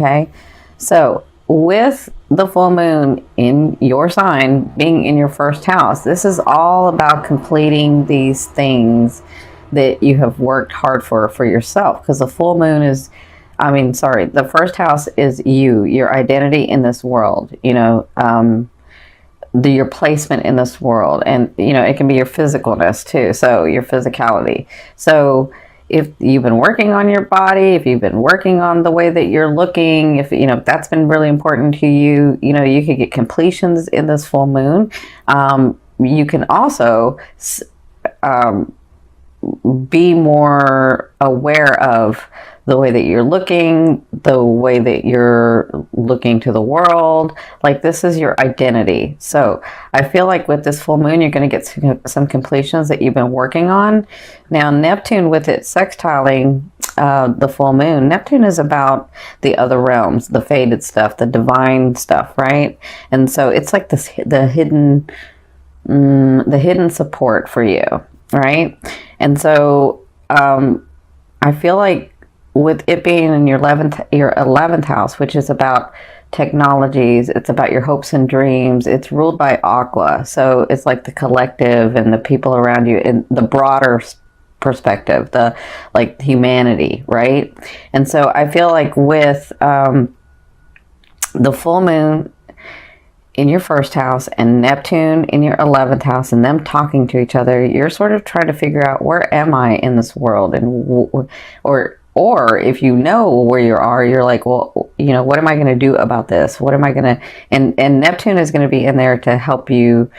Okay. So with the full moon in your sign being in your first house, this is all about completing these things that you have worked hard for yourself, because the full moon is, the first house is your identity in this world, your placement in this world, and it can be your physicalness too, so your physicality. So if you've been working on your body, if you've been working on the way that you're looking, if that's been really important to you, you could get completions in this full moon. You can also be more aware of the way that you're looking, the way that you're looking to the world. Like, this is your identity. So I feel like with this full moon, you're going to get some completions that you've been working on. Now, Neptune, with it sextiling the full moon, Neptune is about the other realms, the faded stuff, the divine stuff, right? And so it's like this, the hidden support for you, right? And so I feel like with it being in your 11th house, which is about technologies, it's about your hopes and dreams. It's ruled by Aqua, so it's like the collective and the people around you in the broader perspective, the like humanity, right? And so I feel like with the full moon in your first house and Neptune in your 11th house and them talking to each other, you're sort of trying to figure out, where am I in this world? And or if you know where you are, you're like, well, what am I going to do about this? What am I going to, and Neptune is going to be in there to help you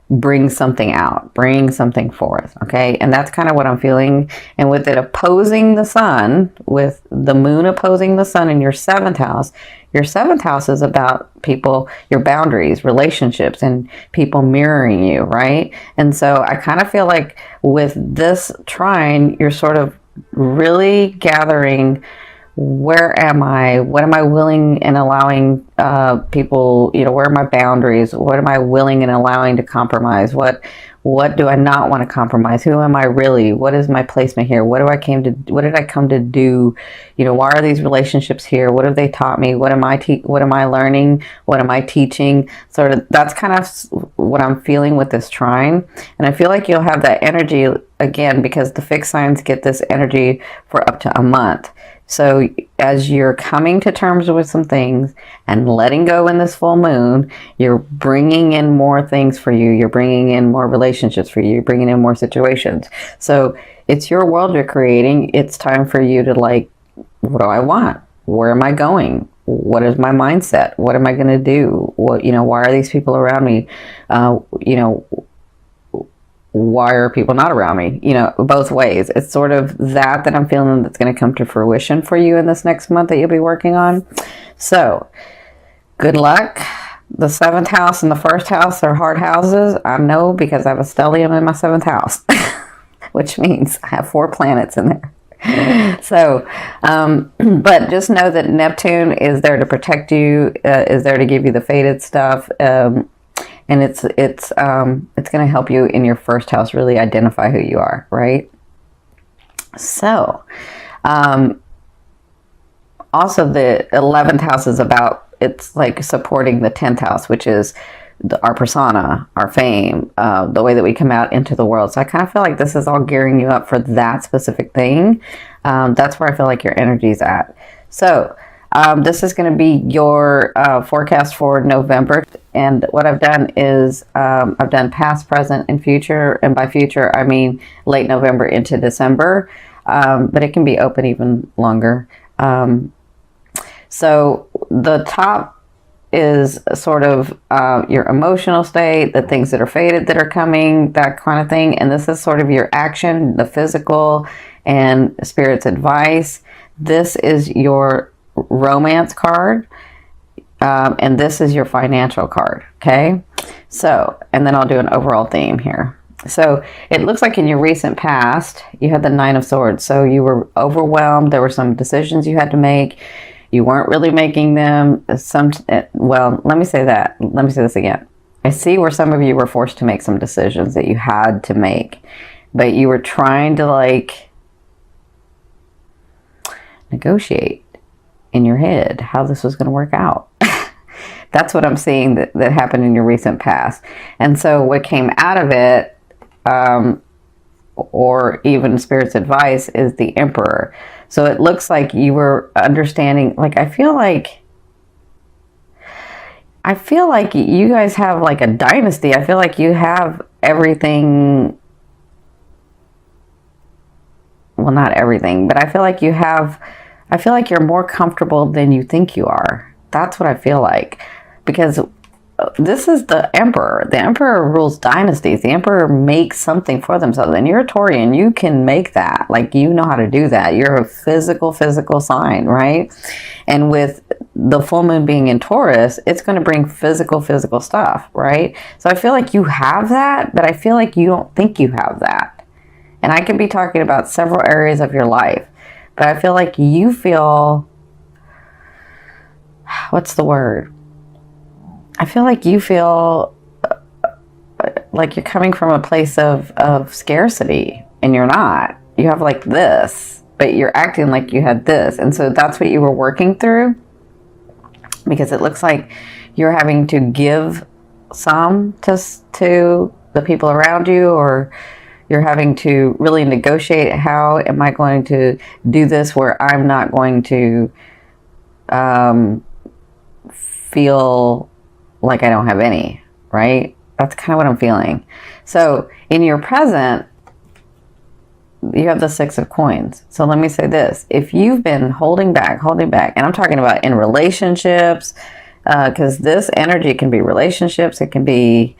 bring something out, bring something forth. Okay. And that's kind of what I'm feeling. And with it opposing the sun, with the moon opposing the sun in your 7th house, your 7th house is about people, your boundaries, relationships, and people mirroring you, right? And so I kind of feel like with this trine, you're sort of really gathering, where am I? What am I willing and allowing people, where are my boundaries? What am I willing and allowing to compromise? What do I not want to compromise? Who am I really? What is my placement here? What did I come to do? Why are these relationships here? What have they taught me? What am I learning? What am I teaching? Sort of, that's kind of what I'm feeling with this trine. And I feel like you'll have that energy again, because the fixed signs get this energy for up to a month. So as you're coming to terms with some things and letting go in this full moon, you're bringing in more things for you. You're bringing in more relationships for you. You're bringing in more situations. So it's your world you're creating. It's time for you to, like, what do I want? Where am I going? What is my mindset? What am I going to do? Why are these people around me? Why are people not around me? Both ways. It's sort of that I'm feeling that's going to come to fruition for you in this next month that you'll be working on. So good luck. The 7th house and the 1st house are hard houses. I know, because I have a stellium in my 7th house, which means I have 4 planets in there. So, but just know that Neptune is there to protect you, is there to give you the faded stuff. And it's going to help you in your 1st house really identify who you are, right? So, also the 11th house is about, it's like supporting the 10th house, which is our persona, our fame, the way that we come out into the world. So I kind of feel like this is all gearing you up for that specific thing. That's where I feel like your energy's at. So, this is going to be your forecast for November. And what I've done is I've done past, present, and future. And by future, I mean late November into December. But it can be open even longer. So the top is sort of your emotional state, the things that are faded that are coming, that kind of thing. And this is sort of your action, the physical, and Spirit's advice. This is your romance card, and this is your financial card. Okay, so, and then I'll do an overall theme here. So it looks like in your recent past you had the 9 of Swords, so you were overwhelmed. There were some decisions you had to make. You weren't really making them. Well, let me say this again. I see where some of you were forced to make some decisions that you had to make, but you were trying to, like, negotiate. in your head how this was going to work out. That's what I'm seeing that happened in your recent past. And so what came out of it, or even Spirit's advice, is the Emperor. So it looks like you were understanding, like, I feel like you guys have like a dynasty. I feel like you have everything. Well, not everything, but I feel like you're more comfortable than you think you are. That's what I feel like. Because this is the Emperor. The Emperor rules dynasties. The Emperor makes something for themselves. And you're a Taurian. You can make that. Like, you know how to do that. You're a physical sign, right? And with the full moon being in Taurus, it's going to bring physical stuff, right? So I feel like you have that, but I feel like you don't think you have that. And I could be talking about several areas of your life, but I feel like you feel, what's the word? I feel like you feel like you're coming from a place of scarcity, and you're not. You have like this, but you're acting like you had this. And so that's what you were working through, because it looks like you're having to give some to the people around you, or you're having to really negotiate, how am I going to do this where I'm not going to feel like I don't have any, right? That's kind of what I'm feeling. So in your present, you have the 6 of coins. So let me say this. If you've been holding back, and I'm talking about in relationships, because this energy can be relationships, it can be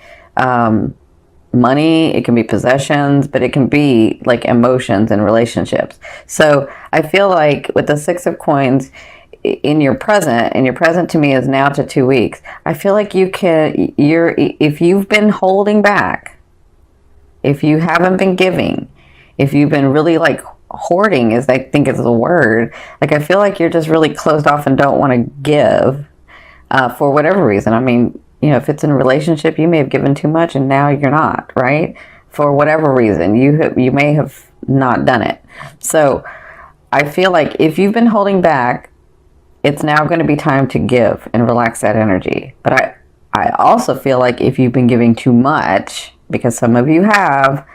money, it can be possessions, but it can be like emotions and relationships. So I feel like with the 6 of coins, in your present, and your present to me is now to 2 weeks, I feel like if you've been holding back, if you haven't been giving, if you've been really like hoarding, is I think is the word, like I feel like you're just really closed off and don't want to give for whatever reason. I mean, you know, if it's in a relationship, you may have given too much and now you're not, right? For whatever reason, you may have not done it. So I feel like if you've been holding back, it's now going to be time to give and relax that energy. But I also feel like if you've been giving too much, because some of you have,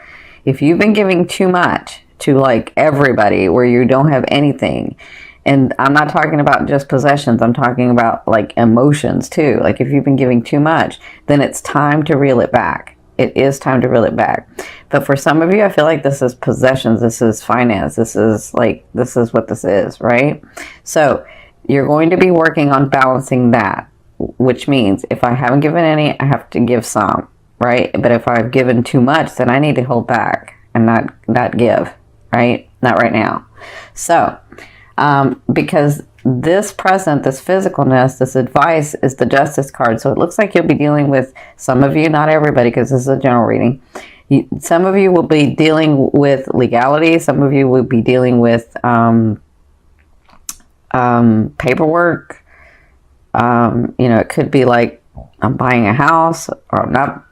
if you've been giving too much to like everybody where you don't have anything, and I'm not talking about just possessions, I'm talking about like emotions too. Like if you've been giving too much, then it's time to reel it back. It is time to reel it back. But for some of you, I feel like this is possessions, this is finance, this is what this is, right? So you're going to be working on balancing that, which means if I haven't given any, I have to give some, right? But if I've given too much, then I need to hold back and not give, right? Not right now. So, because this present, this physicalness, this advice is the Justice card. So it looks like you'll be dealing with, some of you, not everybody, because this is a general reading. Some of you will be dealing with legality. Some of you will be dealing with paperwork. You know, it could be like I'm buying a house, or not.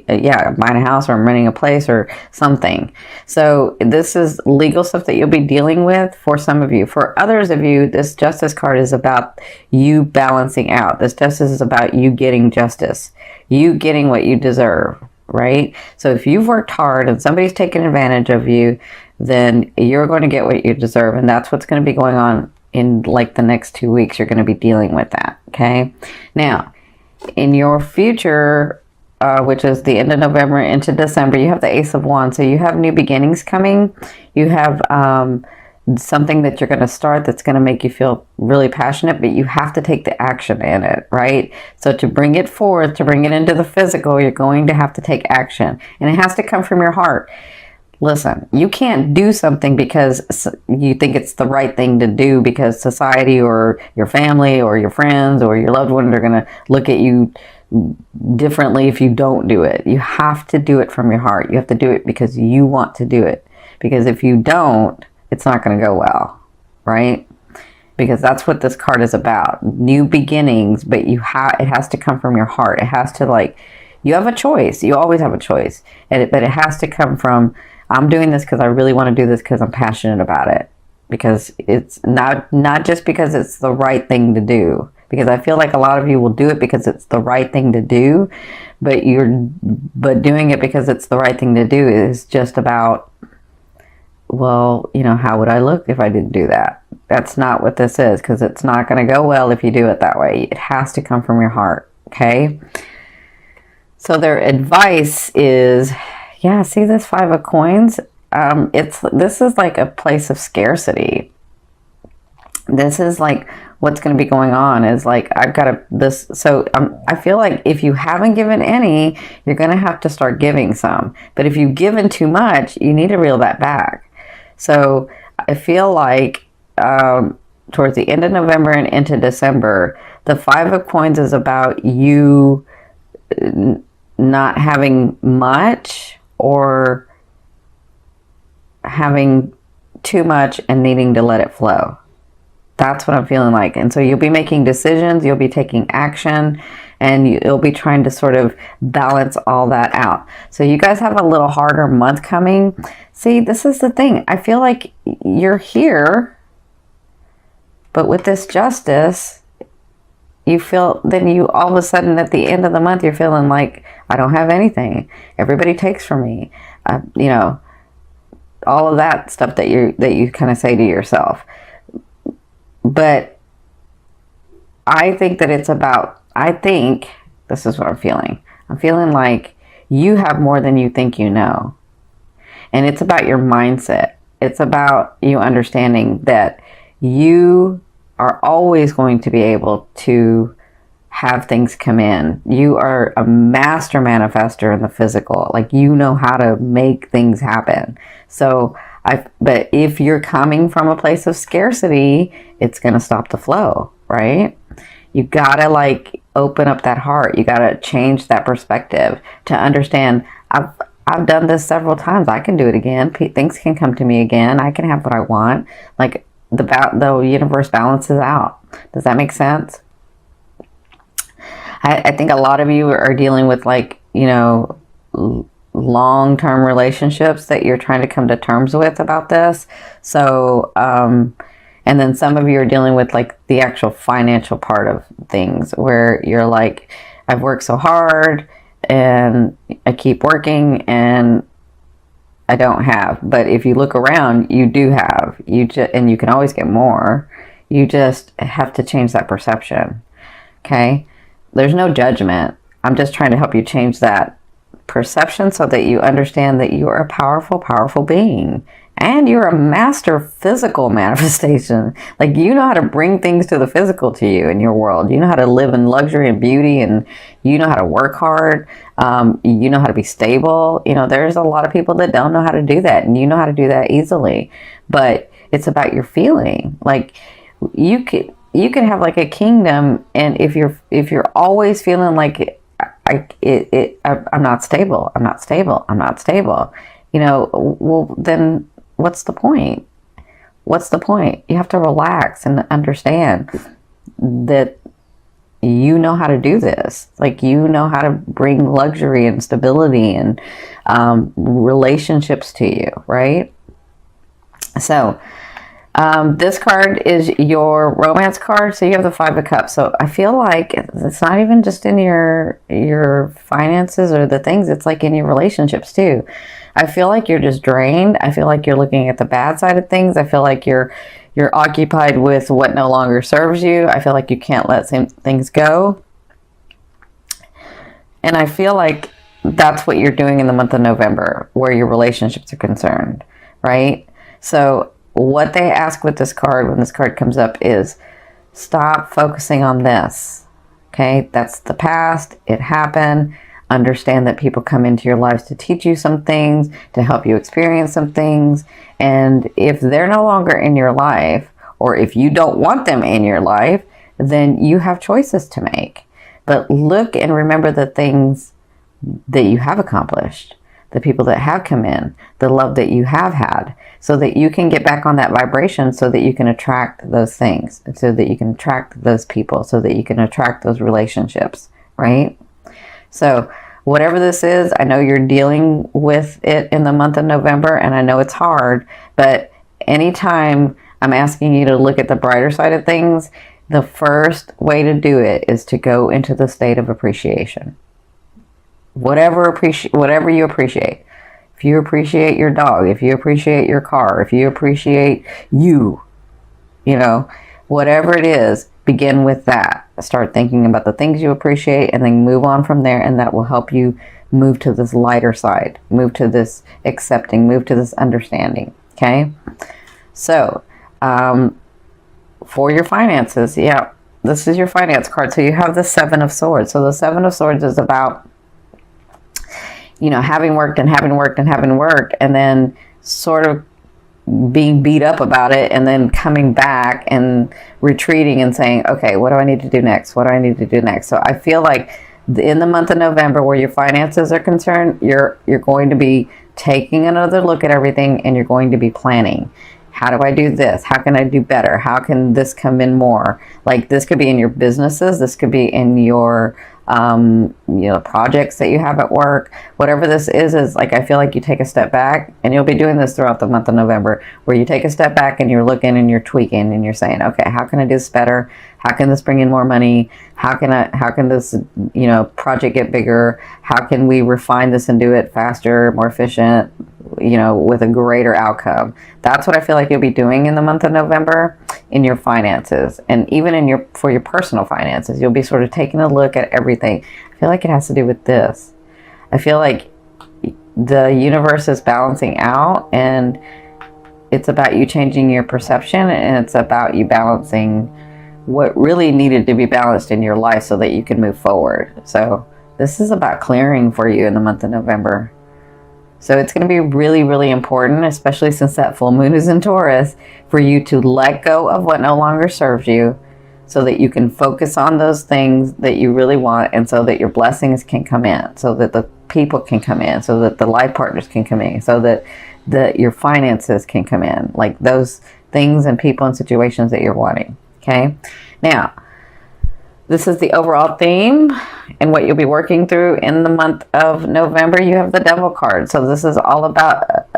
Yeah, I'm buying a house, or I'm renting a place or something. So this is legal stuff that you'll be dealing with for some of you. For others of you, this Justice card is about you balancing out. This Justice is about you getting justice, you getting what you deserve, right? So if you've worked hard and somebody's taken advantage of you, then you're going to get what you deserve. And that's what's going to be going on in like the next 2 weeks. You're going to be dealing with that. Okay. Now, in your future, which is the end of November into December, you have the Ace of Wands. So you have new beginnings coming. You have something that you're going to start that's going to make you feel really passionate, but you have to take the action in it, right? So to bring it forth, to bring it into the physical, you're going to have to take action. And it has to come from your heart. Listen, you can't do something because you think it's the right thing to do because society or your family or your friends or your loved ones are going to look at you differently if you don't do it. You have to do it from your heart. You have to do it because you want to do it. Because if you don't, it's not going to go well, right? Because that's what this card is about. New beginnings, but it has to come from your heart. It has to you have a choice. You always have a choice. But it has to come from, I'm doing this because I really want to do this because I'm passionate about it. because it's not just because it's the right thing to do, because I feel like a lot of you will do it because it's the right thing to do, but doing it because it's the right thing to do is just about, well, you know, how would I look if I didn't do that? That's not what this is, because it's not going to go well if you do it that way. It has to come from your heart, okay? So their advice is, yeah, see this 5 of coins? This is like a place of scarcity. This is like what's going to be going on is like, I've got this. So I feel like if you haven't given any, you're going to have to start giving some. But if you've given too much, you need to reel that back. So I feel like towards the end of November and into December, the 5 of coins is about you not having much or having too much and needing to let it flow. That's what I'm feeling like. And so you'll be making decisions, you'll be taking action, and you'll be trying to sort of balance all that out. So you guys have a little harder month coming. See, this is the thing. I feel like you're here, but with this justice, you feel, then you all of a sudden at the end of the month, you're feeling like, I don't have anything. Everybody takes from me. You know, all of that stuff that you kind of say to yourself. But I think that it's about, I think, this is what I'm feeling. I'm feeling like you have more than you think you know. And it's about your mindset. It's about you understanding that you are always going to be able to have things come in. You are a master manifester in the physical. Like, you know how to make things happen. So but if you're coming from a place of scarcity, it's going to stop the flow, right? You got to like open up that heart. You got to change that perspective to understand, I've done this several times. I can do it again. Things can come to me again. I can have what I want. Like, the universe balances out. Does that make sense? I think a lot of you are dealing with, like, you know, long-term relationships that you're trying to come to terms with about this. So, and then some of you are dealing with like the actual financial part of things where you're like, I've worked so hard and I keep working and I don't have. But if you look around, you do have. And you can always get more. You just have to change that perception. Okay? There's no judgment. I'm just trying to help you change that perception so that you understand that you are a powerful, powerful being. And you're a master physical manifestation. Like, you know how to bring things to the physical to you in your world. You know how to live in luxury and beauty, and you know how to work hard. You know how to be stable. You know, there's a lot of people that don't know how to do that, and you know how to do that easily. But it's about your feeling. Like, you can have like a kingdom, and if you're always feeling like I'm not stable, I'm not stable, I'm not stable, you know, well, then what's the point? What's the point? You have to relax and understand that you know how to do this. Like, you know how to bring luxury and stability and relationships to you, right? So, this card is your romance card. So you have the 5 of Cups. So I feel like it's not even just in your finances or the things. It's like in your relationships too. I feel like you're just drained. I feel like you're looking at the bad side of things. I feel like you're occupied with what no longer serves you. I feel like you can't let things go. And I feel like that's what you're doing in the month of November, where your relationships are concerned, right? So what they ask with this card, when this card comes up, is stop focusing on this. Okay, that's the past. It happened. Understand that people come into your lives to teach you some things, to help you experience some things. And if they're no longer in your life, or if you don't want them in your life, then you have choices to make. But look and remember the things that you have accomplished, the people that have come in, the love that you have had, so that you can get back on that vibration, so that you can attract those things, so that you can attract those people, so that you can attract those relationships, right? So whatever this is, I know you're dealing with it in the month of November, and I know it's hard, but anytime I'm asking you to look at the brighter side of things. The first way to do it is to go into the state of appreciation. Whatever you appreciate. If you appreciate your dog, if you appreciate your car, if you appreciate you, whatever it is, begin with that. Start thinking about the things you appreciate and then move on from there, and that will help you move to this lighter side, move to this accepting, move to this understanding. Okay? So, for your finances, this is your finance card. So you have the Seven of Swords. So the Seven of Swords is about, having worked and having worked and having worked, and then sort of being beat up about it, and then coming back and retreating and saying, okay, what do I need to do next? What do I need to do next? So I feel like in the month of November, where your finances are concerned, you're going to be taking another look at everything, and you're going to be planning. How do I do this? How can I do better? How can this come in more? Like, this could be in your businesses. This could be in your projects that you have at work. Whatever this is like, I feel like you take a step back, and you'll be doing this throughout the month of November, where you take a step back and you're looking and you're tweaking and you're saying, okay, how can I do this better? How can this bring in more money? How can this, project get bigger? How can we refine this and do it faster, more efficient, with a greater outcome? That's what I feel like you'll be doing in the month of November in your finances, and even for your personal finances. You'll be sort of taking a look at everything. I feel like it has to do with this. I feel like the universe is balancing out, and it's about you changing your perception, and it's about you balancing what really needed to be balanced in your life so that you can move forward. So this is about clearing for you in the month of November. So it's going to be really, really important, especially since that full moon is in Taurus, for you to let go of what no longer serves you, so that you can focus on those things that you really want, and so that your blessings can come in, so that the people can come in, so that the life partners can come in, so that your finances can come in, like those things and people and situations that you're wanting. Okay? Now, this is the overall theme and what you'll be working through in the month of November. You have the Devil card. So this is all about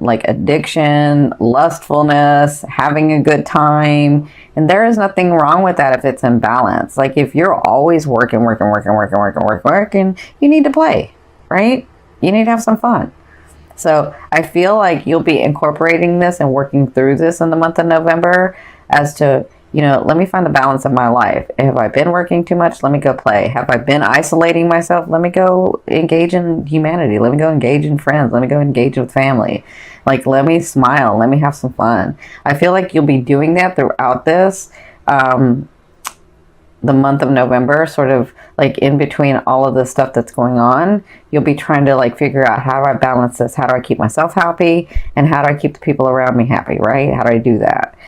like addiction, lustfulness, having a good time. And there is nothing wrong with that if it's in balance. Like, if you're always working, you need to play, right? You need to have some fun. So I feel like you'll be incorporating this and working through this in the month of November as to, let me find the balance of my life. Have I been working too much? Let me go play. Have I been isolating myself? Let me go engage in humanity. Let me go engage in friends. Let me go engage with family. Like, let me smile. Let me have some fun. I feel like you'll be doing that throughout this, the month of November, sort of like in between all of the stuff that's going on. You'll be trying to like figure out, how do I balance this? How do I keep myself happy? And how do I keep the people around me happy, right? How do I do that?